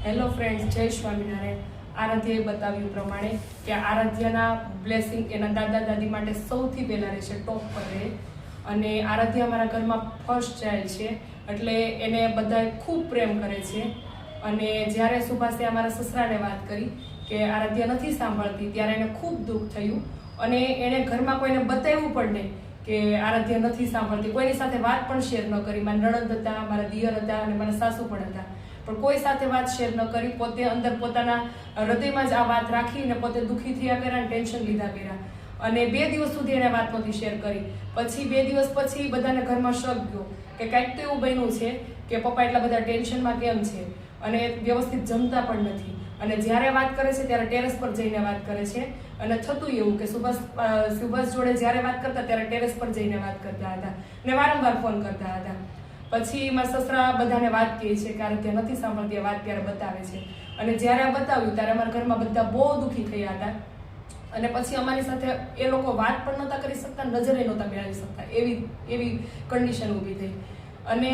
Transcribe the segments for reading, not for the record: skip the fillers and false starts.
Hello friends, જય સ્વામિનારાયણ. આરાધ્યાએ બતાવ્યું પ્રમાણે કે આરાધ્યાના બ્લેસિંગ એના દાદા દાદી માટે સૌથી પહેલાં રહેશે, ટોપ પર રહે. અને આરાધ્યા અમારા ઘરમાં ફર્સ્ટ ચાઇલ્ડ છે, એટલે એને બધા ખૂબ પ્રેમ કરે છે. અને જ્યારે સુભાષે અમારા સસરાને વાત કરી કે આરાધ્યા નથી સાંભળતી, ત્યારે એને ખૂબ દુઃખ થયું. અને એણે ઘરમાં કોઈને બતાવ્યું પણ નહીં કે આરાધ્યા નથી સાંભળતી. કોઈની સાથે વાત પણ શેર ન કરી. મારા નણંદ હતા, મારા દિયર હતા અને મારા સાસુ પણ હતા, પણ કોઈ સાથે વાત શેર ન કરી. પોતે અંદર પોતાના હૃદયમાં જ આ વાત રાખીને પોતે દુઃખી થયા કર્યા અને ટેન્શન લીધા કર્યા. અને 2 દિવસ સુધી એને વાત નહોતી શેર કરી. પછી 2 દિવસ પછી બધાને ઘરમાં શક ગયો કે કાંઈક તો એવું બન્યું છે કે પપ્પા એટલા બધા ટેન્શનમાં કેમ છે અને વ્યવસ્થિત જમતા પણ નથી. અને જ્યારે વાત કરે છે ત્યારે ટેરેસ પર જઈને વાત કરે છે. અને થતું એવું કે સુભાષ જોડે જ્યારે વાત કરતા ત્યારે ટેરેસ પર જઈને વાત કરતા હતા ને વારંવાર ફોન કરતા હતા. પછી મારા સસરા બધાને વાત કહે છે કે આરાધ્યા નથી સાંભળતી, વાત ત્યારે બતાવે છે. અને જ્યારે આ બતાવ્યું ત્યારે અમારા ઘરમાં બધા બહુ દુઃખી થયા હતા. અને પછી અમારી સાથે એ લોકો વાત પણ નહોતા કરી શકતા, નજરે નહોતા મેળવી શકતા, એવી કન્ડિશન ઊભી થઈ. અને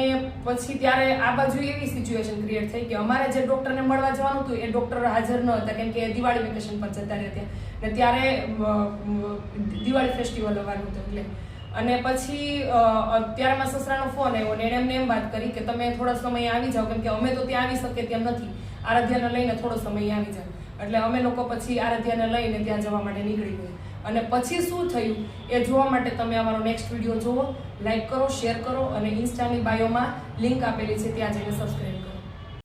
પછી ત્યારે આ બાજુ એવી સિચ્યુએશન ક્રિએટ થઈ કે અમારે જે ડૉક્ટરને મળવા જવાનું હતું એ ડૉક્ટર હાજર ન હતા, કેમ કે દિવાળી વેકેશન પર જતા રહ્યા ને ત્યારે દિવાળી ફેસ્ટિવલ આવવાનું હતું એટલે. અને પછી ત્યારે મારા સસરાનો ફોન આવ્યો ને એણે એમને એમ વાત કરી કે તમે થોડા સમય આવી જાઓ, કેમ કે અમે તો ત્યાં આવી શકીએ તેમ નથી, આરાધ્યાને લઈને થોડો સમય આવી જાઓ. એટલે અમે લોકો પછી આરાધ્યાને લઈને ત્યાં જવા માટે નીકળી ગયા. અને પછી શું થયું એ જોવા માટે તમે અમારો નેક્સ્ટ વિડીયો જુઓ, લાઈક કરો, શેર કરો અને ઇન્સ્ટાની બાયોમાં લિંક આપેલી છે ત્યાં જઈને સબસ્ક્રાઈબ